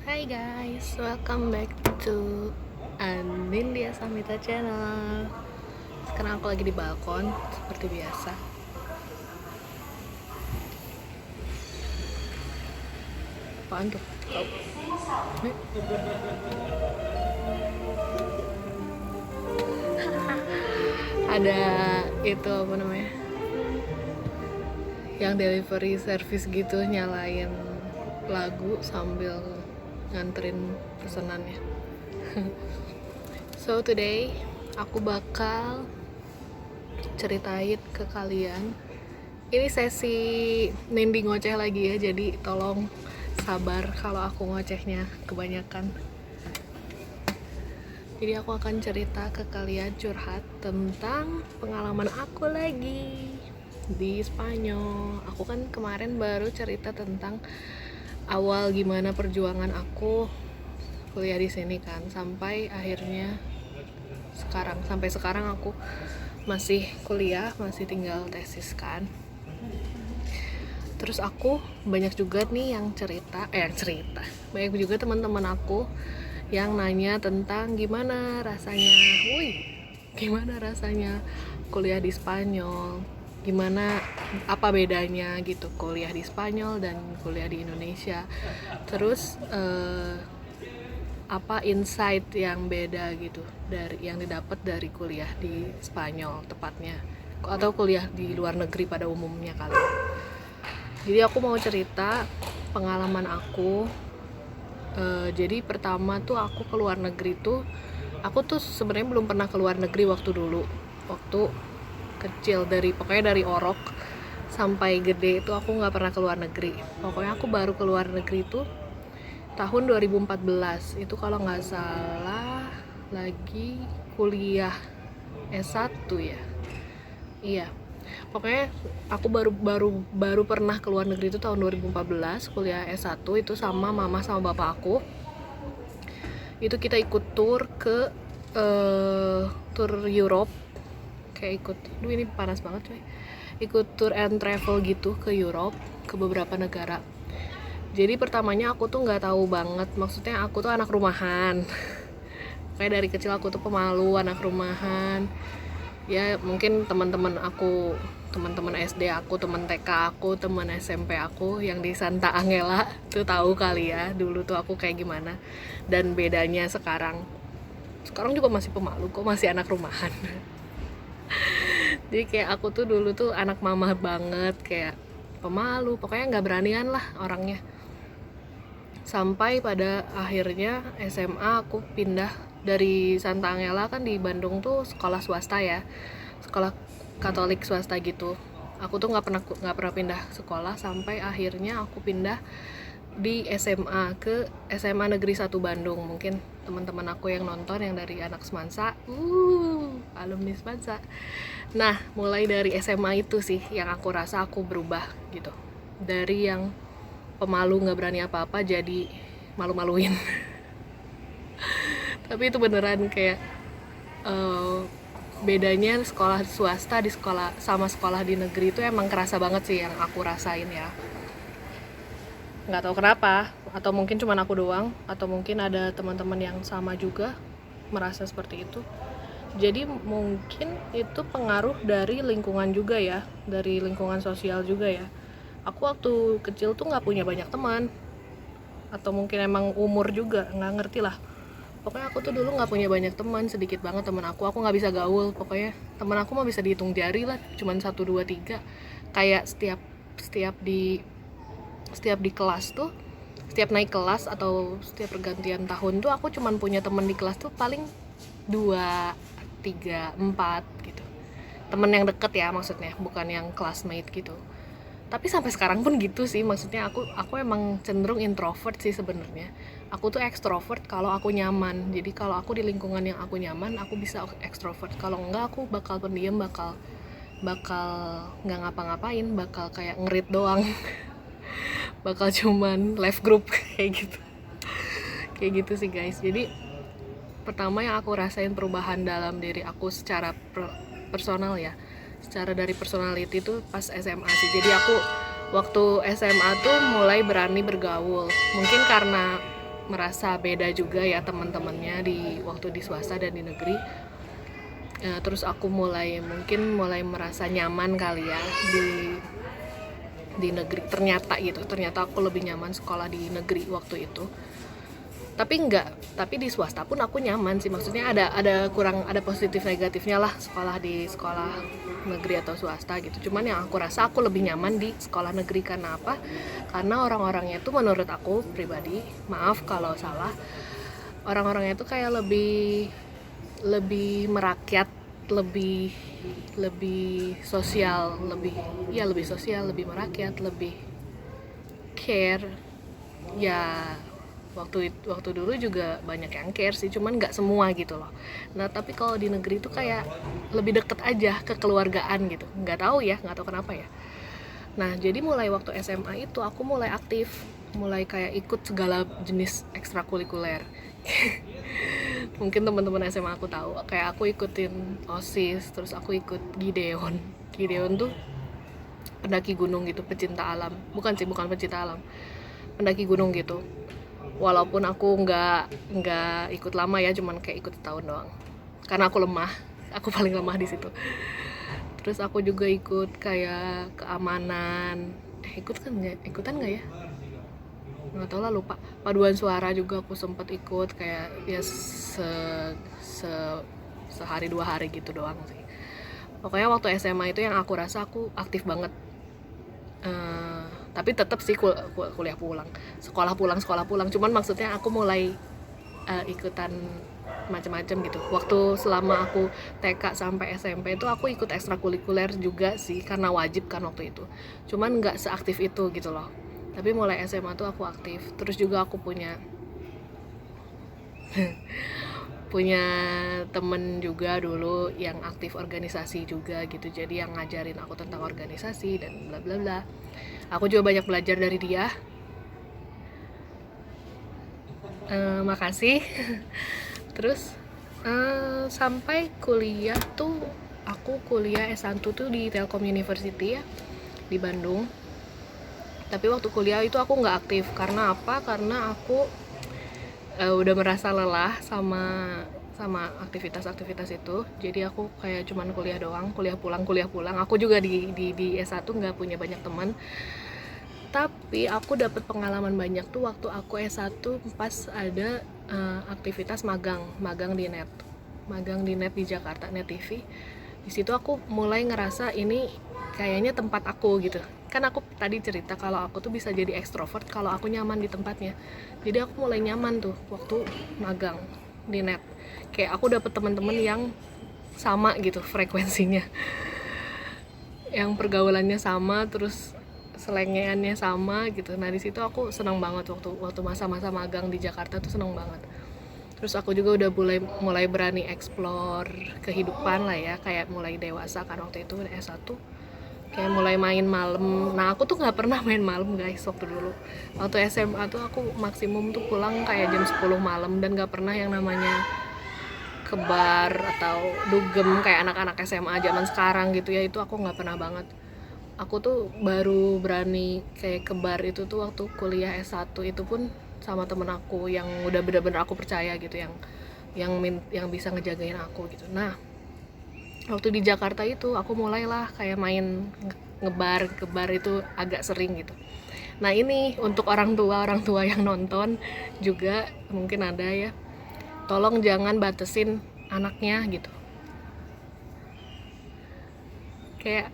Hai guys, welcome back to Anindya Samita channel. Sekarang aku lagi di balkon seperti biasa. Apaan tuh? Oh. Ada itu apa namanya? Yang delivery service gitu nyalain lagu sambil nganterin pesanannya. So today aku bakal ceritain ke kalian. Ini sesi Nindi ngoceh lagi ya, jadi tolong sabar kalau aku ngocehnya kebanyakan. Jadi aku akan cerita ke kalian, curhat tentang pengalaman aku lagi di Spanyol. Aku kan kemarin baru cerita tentang awal gimana perjuangan aku kuliah di sini kan, sampai akhirnya sampai sekarang aku masih kuliah, masih tinggal tesis kan. Terus aku banyak juga nih yang cerita banyak juga teman-teman aku yang nanya tentang gimana rasanya kuliah di Spanyol, gimana, apa bedanya gitu kuliah di Spanyol dan kuliah di Indonesia. Terus apa insight yang beda gitu dari yang didapat dari kuliah di Spanyol tepatnya, atau kuliah di luar negeri pada umumnya kali. Jadi aku mau cerita pengalaman aku. Jadi pertama tuh aku ke luar negeri tuh, aku tuh sebenarnya belum pernah ke luar negeri waktu kecil, pokoknya dari orok sampai gede itu aku nggak pernah ke luar negeri. Pokoknya aku baru ke luar negeri tuh tahun 2014 itu kalau nggak salah lagi kuliah S1 ya. Iya. Pokoknya aku baru pernah ke luar negeri itu tahun 2014 kuliah S1 itu sama mama sama bapak aku. Itu kita ikut tour ke tour Europe, kayak ini panas banget coy. Ikut tour and travel gitu ke Europe, ke beberapa negara. Jadi pertamanya aku tuh nggak tahu banget, maksudnya aku tuh anak rumahan. Kayak dari kecil aku tuh pemalu, anak rumahan. Ya mungkin teman-teman SD aku, teman TK aku, teman SMP aku yang di Santa Angela tuh tahu kali ya dulu tuh aku kayak gimana. Dan bedanya sekarang juga masih pemalu kok, masih anak rumahan. Jadi kayak aku tuh dulu tuh anak mama banget, kayak pemalu, pokoknya nggak beranian lah orangnya. Sampai pada akhirnya SMA aku pindah dari Santa Angela, kan di Bandung tuh sekolah swasta ya, sekolah Katolik swasta gitu. Aku tuh nggak pernah pindah sekolah sampai akhirnya aku pindah di SMA ke SMA Negeri 1 Bandung. Mungkin teman-teman aku yang nonton yang dari anak Semansa, alumni Semansa. Nah, mulai dari SMA itu sih yang aku rasa aku berubah gitu. Dari yang pemalu nggak berani apa-apa jadi malu-maluin. Tapi itu beneran kayak bedanya sekolah swasta di sekolah di negeri itu emang kerasa banget sih yang aku rasain ya. Nggak tahu kenapa, atau mungkin cuma aku doang, atau mungkin ada teman-teman yang sama juga merasa seperti itu. Jadi mungkin itu pengaruh dari lingkungan juga ya, dari lingkungan sosial juga ya. Aku waktu kecil tuh nggak punya banyak teman, atau mungkin emang umur juga, nggak ngerti lah. Pokoknya aku tuh dulu nggak punya banyak teman, sedikit banget teman aku nggak bisa gaul. Pokoknya teman aku mah bisa dihitung jari lah, cuman 1, 2, 3. Kayak setiap di kelas tuh, setiap naik kelas atau setiap pergantian tahun tuh aku cuman punya teman di kelas tuh paling 2, 3, 4 gitu. Temen yang deket ya maksudnya, bukan yang classmate gitu. Tapi sampai sekarang pun gitu sih, maksudnya aku emang cenderung introvert sih sebenarnya. Aku tuh extrovert kalau aku nyaman. Jadi kalau aku di lingkungan yang aku nyaman, aku bisa extrovert. Kalau enggak, aku bakal pendiam, bakal nggak ngapa-ngapain, bakal kayak ngerit doang. Bakal cuman left group kayak gitu sih guys. Jadi pertama yang aku rasain perubahan dalam diri aku secara personal ya, secara dari personality itu pas SMA sih. Jadi aku waktu SMA tuh mulai berani bergaul, mungkin karena merasa beda juga ya teman-temannya di waktu di swasta dan di negeri. Terus aku mulai merasa nyaman kali ya di negeri, ternyata aku lebih nyaman sekolah di negeri waktu itu. Tapi di swasta pun aku nyaman sih, maksudnya ada positif negatifnya lah sekolah negeri atau swasta gitu. Cuman yang aku rasa aku lebih nyaman di sekolah negeri. Karena apa? Karena orang-orangnya itu menurut aku pribadi, maaf kalau salah, orang-orangnya itu kayak lebih merakyat, lebih sosial, lebih merakyat, lebih care ya. Waktu dulu juga banyak yang care sih, cuman nggak semua gitu loh. Nah tapi kalau di negeri itu kayak lebih deket aja, kekeluargaan gitu. Nggak tahu kenapa ya. Nah jadi mulai waktu SMA itu aku mulai aktif, mulai kayak ikut segala jenis ekstrakurikuler. Mungkin teman-teman SMA aku tahu, kayak aku ikutin OSIS, terus aku ikut Gideon tuh pendaki gunung gitu, pecinta alam. Bukan pecinta alam, pendaki gunung gitu. Walaupun aku nggak ikut lama ya, cuman kayak ikut setahun doang. Karena aku paling lemah di situ. Terus aku juga ikut kayak keamanan. Ikutan nggak ya? Nggak tahu lah, lupa. Paduan suara juga aku sempat ikut, kayak ya sehari 2 hari gitu doang sih. Pokoknya waktu SMA itu yang aku rasa aku aktif banget. Tapi tetap sih kuliah pulang, sekolah pulang. Cuman maksudnya aku mulai ikutan macam-macam gitu. Waktu selama aku TK sampai SMP itu aku ikut ekstrakurikuler juga sih, karena wajib kan waktu itu. Cuman nggak seaktif itu gitu loh. Tapi mulai SMA tuh aku aktif. Terus juga aku punya temen juga dulu yang aktif organisasi juga gitu, jadi yang ngajarin aku tentang organisasi dan bla bla bla. Aku juga banyak belajar dari dia. Makasih. Terus sampai kuliah tuh, aku kuliah S1 tuh di Telkom University ya, di Bandung. Tapi waktu kuliah itu aku nggak aktif. Karena apa? Karena aku udah merasa lelah sama aktivitas itu. Jadi aku kayak cuman kuliah doang, kuliah pulang. Aku juga di S1 nggak punya banyak teman. Tapi aku dapat pengalaman banyak tuh waktu aku S1 pas ada aktivitas magang di net di Jakarta, Net TV. Di situ aku mulai ngerasa ini kayaknya tempat aku gitu. Kan aku tadi cerita kalau aku tuh bisa jadi ekstrovert kalau aku nyaman di tempatnya. Jadi aku mulai nyaman tuh waktu magang di net. Kayak aku dapet teman-teman yang sama gitu frekuensinya, yang pergaulannya sama, terus selengeannya sama gitu. Nah di situ aku senang banget waktu masa-masa magang di Jakarta tuh, senang banget. Terus aku juga udah mulai berani explore kehidupan lah ya, kayak mulai dewasa kan waktu itu udah S1, kayak mulai main malam. Nah aku tuh nggak pernah main malam guys waktu dulu. Waktu SMA tuh aku maksimum tuh pulang kayak jam 10 malam, dan nggak pernah yang namanya ke bar atau dugem kayak anak-anak SMA zaman sekarang gitu ya. Itu aku nggak pernah banget. Aku tuh baru berani kayak ke bar itu tuh waktu kuliah S1, itu pun sama temen aku yang udah bener-bener aku percaya gitu, yang bisa ngejagain aku gitu. Nah waktu di Jakarta itu aku mulailah kayak main ke bar itu agak sering gitu. Nah ini untuk orang tua yang nonton juga mungkin ada ya, tolong jangan batesin anaknya gitu. Kayak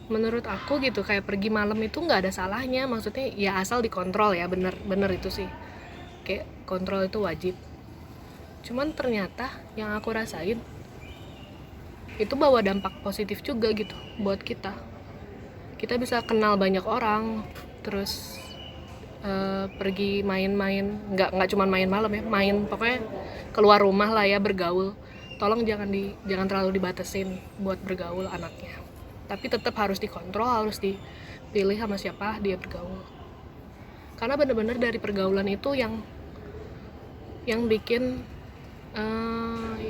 menurut aku gitu, kayak pergi malam itu nggak ada salahnya, maksudnya ya asal dikontrol ya, bener itu sih, kayak kontrol itu wajib. Cuman ternyata yang aku rasain itu bawa dampak positif juga gitu buat kita bisa kenal banyak orang, terus pergi main-main, nggak cuma main malam ya, pokoknya keluar rumah lah ya, bergaul. Tolong jangan terlalu dibatesin buat bergaul anaknya, tapi tetap harus dikontrol, harus dipilih sama siapa dia bergaul. Karena benar-benar dari pergaulan itu yang bikin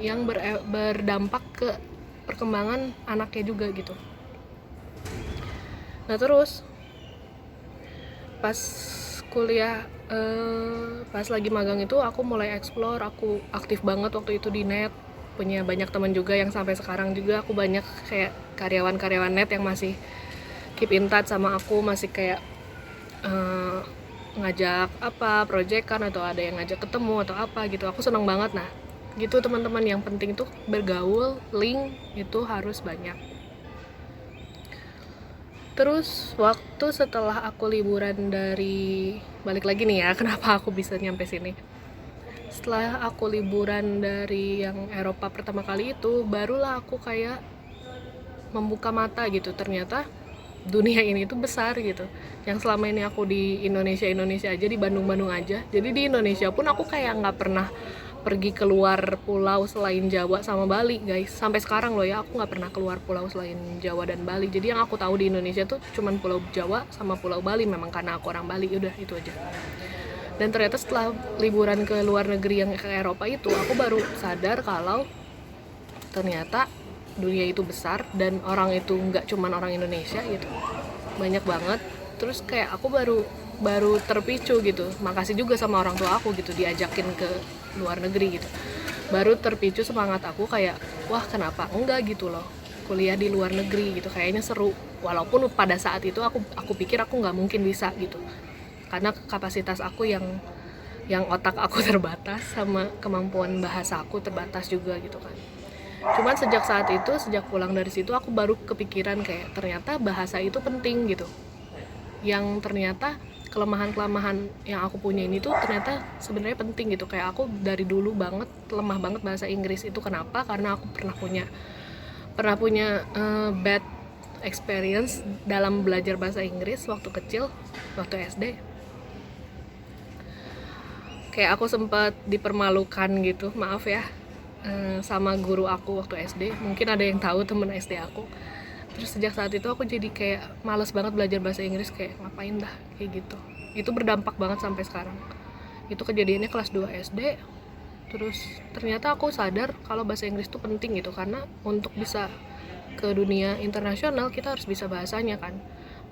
yang berdampak ke perkembangan anaknya juga gitu. Nah terus pas kuliah pas lagi magang itu aku mulai explore, aku aktif banget waktu itu di net, punya banyak teman juga yang sampai sekarang juga aku banyak kayak karyawan-karyawan net yang masih keep in touch sama aku, masih kayak ngajak apa proyekan atau ada yang ngajak ketemu atau apa gitu. Aku seneng banget. Nah gitu teman-teman, yang penting tuh bergaul, link itu harus banyak. Terus waktu setelah aku liburan dari, balik lagi nih ya kenapa aku bisa nyampe sini, setelah aku liburan dari yang Eropa pertama kali itu, barulah aku kayak membuka mata gitu, ternyata dunia ini tuh besar gitu. Yang selama ini aku di Indonesia aja, di Bandung aja, jadi di Indonesia pun aku kayak nggak pernah pergi keluar pulau selain Jawa sama Bali guys, sampai sekarang loh ya, aku nggak pernah keluar pulau selain Jawa dan Bali. Jadi yang aku tahu di Indonesia tuh cuman Pulau Jawa sama Pulau Bali, memang karena aku orang Bali, udah itu aja. Dan ternyata setelah liburan ke luar negeri yang ke Eropa itu, aku baru sadar kalau ternyata dunia itu besar dan orang itu nggak cuman orang Indonesia gitu, banyak banget. Terus kayak aku baru terpicu gitu, makasih juga sama orang tua aku gitu, diajakin ke luar negeri gitu, baru terpicu semangat aku kayak wah kenapa enggak gitu loh, kuliah di luar negeri gitu, kayaknya seru. Walaupun pada saat itu aku pikir aku nggak mungkin bisa gitu, karena kapasitas aku yang otak aku terbatas, sama kemampuan bahasa aku terbatas juga gitu kan. Cuman sejak saat itu, sejak pulang dari situ, aku baru kepikiran kayak ternyata bahasa itu penting gitu. Yang ternyata kelemahan-kelemahan yang aku punya ini tuh ternyata sebenarnya penting gitu. Kayak aku dari dulu banget lemah banget bahasa Inggris itu. Kenapa? Karena aku pernah punya bad experience dalam belajar bahasa Inggris waktu kecil, waktu SD. Kayak aku sempat dipermalukan gitu, maaf ya, sama guru aku waktu SD. Mungkin ada yang tahu temen SD aku. Terus sejak saat itu aku jadi kayak males banget belajar bahasa Inggris, kayak ngapain dah kayak gitu. Itu berdampak banget sampai sekarang. Itu kejadiannya kelas 2 SD. Terus ternyata aku sadar kalau bahasa Inggris itu penting gitu, karena untuk bisa ke dunia internasional kita harus bisa bahasanya kan.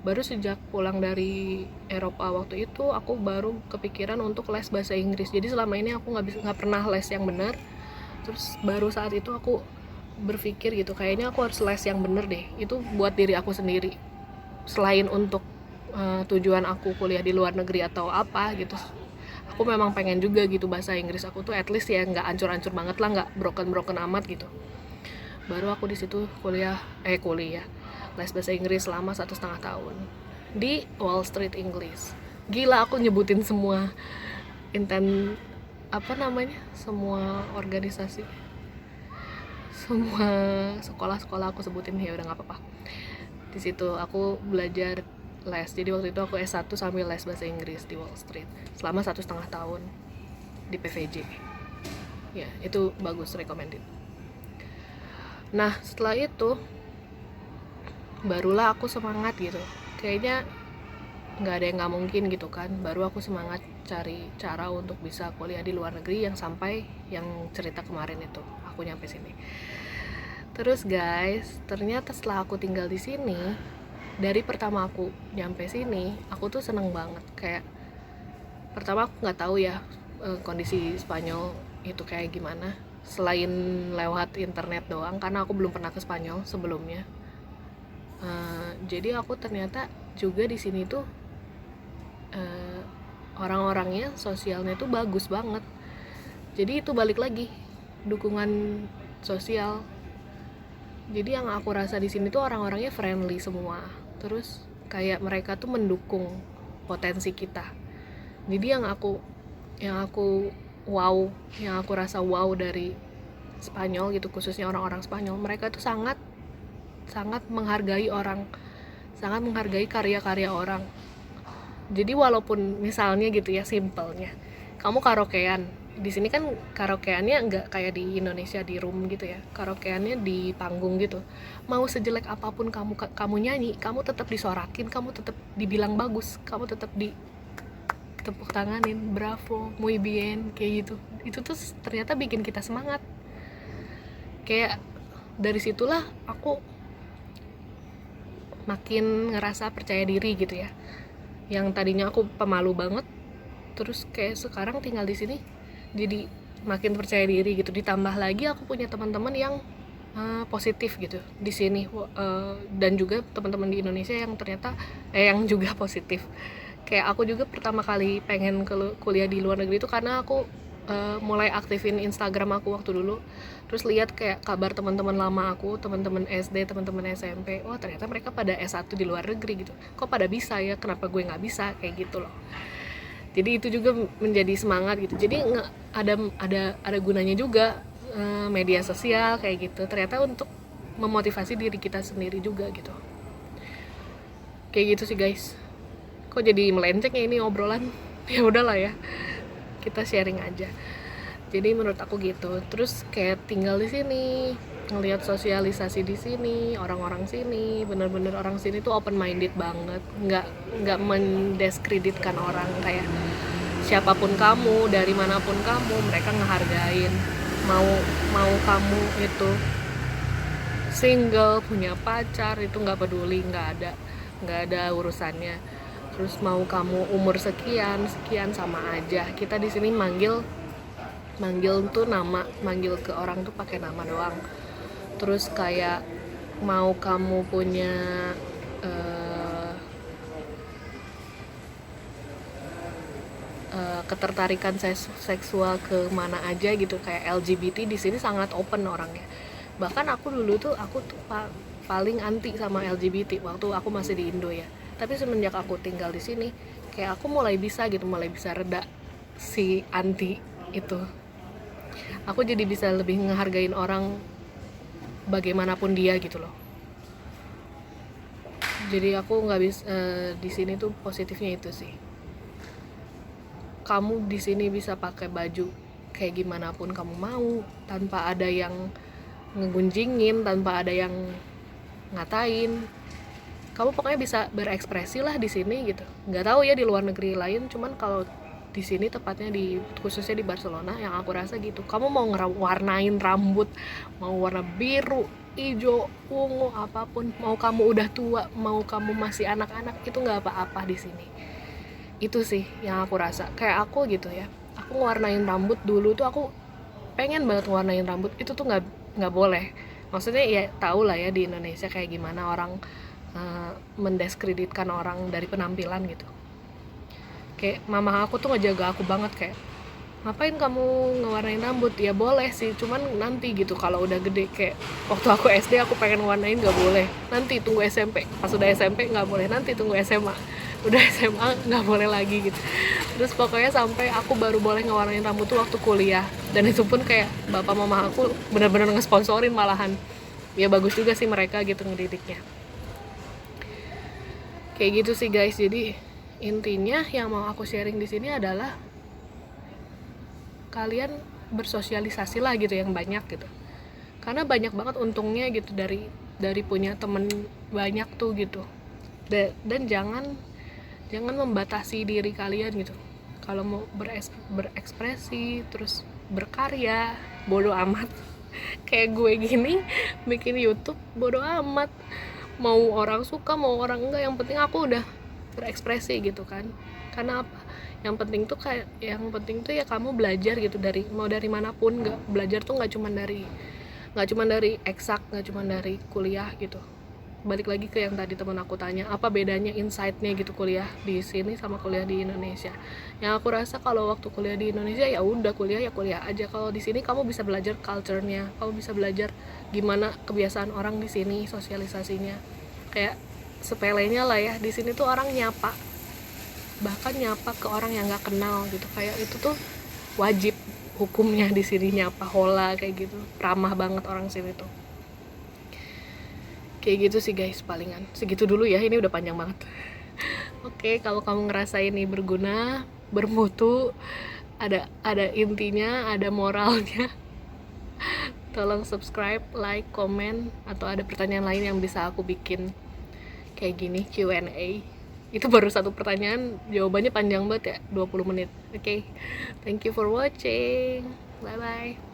Baru sejak pulang dari Eropa waktu itu aku baru kepikiran untuk les bahasa Inggris. Jadi selama ini aku nggak pernah les yang benar. Terus baru saat itu aku berpikir gitu, kayaknya aku harus les yang bener deh, itu buat diri aku sendiri, selain untuk tujuan aku kuliah di luar negeri atau apa gitu. Aku memang pengen juga gitu bahasa Inggris aku tuh at least ya nggak ancur-ancur banget lah, nggak broken amat gitu. Baru aku di situ kuliah les bahasa Inggris selama 1,5 tahun di Wall Street English. Gila, aku nyebutin semua semua organisasi, semua sekolah-sekolah aku sebutin ya, udah nggak apa-apa. Di situ aku belajar les. Jadi waktu itu aku S1 sambil les bahasa Inggris di Wall Street selama 1,5 tahun di PVJ. Ya itu bagus, recommended. Nah setelah itu barulah aku semangat gitu, kayaknya nggak ada yang nggak mungkin gitu kan. Baru aku semangat cari cara untuk bisa kuliah di luar negeri, yang sampai yang cerita kemarin itu aku nyampe sini. Terus guys, ternyata setelah aku tinggal di sini, dari pertama aku nyampe sini, aku tuh seneng banget. Kayak pertama aku nggak tahu ya kondisi Spanyol itu kayak gimana, selain lewat internet doang, karena aku belum pernah ke Spanyol sebelumnya. Jadi aku ternyata juga di sini tuh orang-orangnya, sosialnya tuh bagus banget. Jadi itu balik lagi dukungan sosial. Jadi yang aku rasa di sini tuh orang-orangnya friendly semua. Terus kayak mereka tuh mendukung potensi kita. Jadi yang aku rasa wow dari Spanyol gitu, khususnya orang-orang Spanyol, mereka tuh sangat menghargai orang, sangat menghargai karya-karya orang. Jadi walaupun misalnya gitu ya, simpelnya kamu karaokean, di sini kan karaokeannya nggak kayak di Indonesia di room gitu ya, karaokeannya di panggung gitu. Mau sejelek apapun kamu nyanyi, kamu tetap disorakin, kamu tetap dibilang bagus, kamu tetap di tepuk tanganin, bravo, muy bien, kayak gitu. Itu tuh ternyata bikin kita semangat. Kayak dari situlah aku makin ngerasa percaya diri gitu ya. yang tadinya aku pemalu banget, terus kayak sekarang tinggal di sini jadi makin percaya diri gitu. Ditambah lagi aku punya teman-teman yang positif gitu di sini, dan juga teman-teman di Indonesia yang ternyata yang juga positif. Kayak aku juga pertama kali pengen kuliah di luar negeri itu karena aku mulai aktifin Instagram aku waktu dulu, terus lihat kayak kabar teman-teman lama aku, teman-teman SD, teman-teman SMP, wah ternyata mereka pada S1 di luar negeri gitu, kok pada bisa ya, kenapa gue nggak bisa, kayak gitu loh. Jadi itu juga menjadi semangat gitu. Jadi ada gunanya juga media sosial kayak gitu, ternyata untuk memotivasi diri kita sendiri juga gitu. Kayak gitu sih guys. Kok jadi melenceng ya ini obrolan? Ya udahlah ya, kita sharing aja. Jadi menurut aku gitu. Terus kayak tinggal di sini, ngelihat sosialisasi di sini, orang-orang sini, bener-bener orang sini tuh open minded banget, nggak mendiskreditkan orang. Kayak siapapun kamu, dari manapun kamu, mereka ngehargain. Mau kamu itu single, punya pacar, itu nggak peduli, nggak ada urusannya. Terus mau kamu umur sekian sama aja. Kita di sini manggil tuh nama, manggil ke orang tuh pakai nama doang. Terus kayak mau kamu punya ketertarikan seksual ke mana aja gitu, kayak LGBT di sini sangat open orangnya. Bahkan aku dulu tuh paling anti sama LGBT waktu aku masih di Indo ya. Tapi semenjak aku tinggal di sini, kayak aku mulai bisa reda si anti itu. Aku jadi bisa lebih ngehargain orang bagaimanapun dia gitu loh. Jadi aku nggak bisa di sini tuh positifnya itu sih. Kamu di sini bisa pakai baju kayak gimana pun kamu mau, tanpa ada yang ngegunjingin, tanpa ada yang ngatain. Kamu pokoknya bisa berekspresi lah di sini gitu. Nggak tahu ya di luar negeri lain, cuman kalau di sini tepatnya khususnya di Barcelona yang aku rasa gitu. Kamu mau warnain rambut, mau warna biru, hijau, ungu, apapun, mau kamu udah tua, mau kamu masih anak-anak, itu nggak apa-apa di sini. Itu sih yang aku rasa. Kayak aku gitu ya, aku ngewarnain rambut dulu tuh, aku pengen banget ngewarnain rambut, itu tuh nggak boleh. Maksudnya ya tau lah ya di Indonesia kayak gimana orang mendiskreditkan orang dari penampilan gitu. Kayak mama aku tuh ngejaga aku banget, kayak ngapain kamu ngewarnain rambut? Ya boleh sih, cuman nanti gitu kalau udah gede. Kayak waktu aku SD aku pengen warnain, nggak boleh, nanti tunggu SMP. Pas udah SMP nggak boleh, nanti tunggu SMA. Udah SMA nggak boleh lagi gitu. Terus pokoknya sampai aku baru boleh ngewarnain rambut tuh waktu kuliah, dan itu pun kayak bapak mama aku benar-benar ngesponsorin malahan. Ya bagus juga sih mereka gitu ngedidiknya. Kayak gitu sih guys. Jadi intinya yang mau aku sharing di sini adalah kalian bersosialisasi lah gitu yang banyak gitu, karena banyak banget untungnya gitu dari punya temen banyak tuh gitu. Dan jangan membatasi diri kalian gitu. Kalau mau berekspresi terus berkarya, bodo amat. Kayak gue gini bikin YouTube, bodo amat, mau orang suka mau orang enggak, yang penting aku udah berekspresi gitu kan. Karena apa, yang penting tuh ya kamu belajar gitu, mau dari manapun. Belajar tuh nggak cuma dari eksak, nggak cuma dari kuliah gitu. Balik lagi ke yang tadi teman aku tanya, apa bedanya insight-nya gitu kuliah di sini sama kuliah di Indonesia. Yang aku rasa kalau waktu kuliah di Indonesia ya udah kuliah aja. Kalau di sini kamu bisa belajar culture-nya, kamu bisa belajar gimana kebiasaan orang di sini, sosialisasinya. Kayak sepelenya lah ya, di sini tuh orang nyapa, bahkan nyapa ke orang yang nggak kenal gitu. Kayak itu tuh wajib hukumnya di sini, nyapa, hola, kayak gitu. Ramah banget orang sini tuh. Kayak gitu sih guys, palingan segitu dulu ya, ini udah panjang banget. Oke, kalau kamu ngerasa ini berguna, bermutu, ada intinya, ada moralnya, tolong subscribe, like, komen, atau ada pertanyaan lain yang bisa aku bikin kayak gini Q&A. Itu baru satu pertanyaan, jawabannya panjang banget ya, 20 menit. Oke, thank you for watching, bye bye.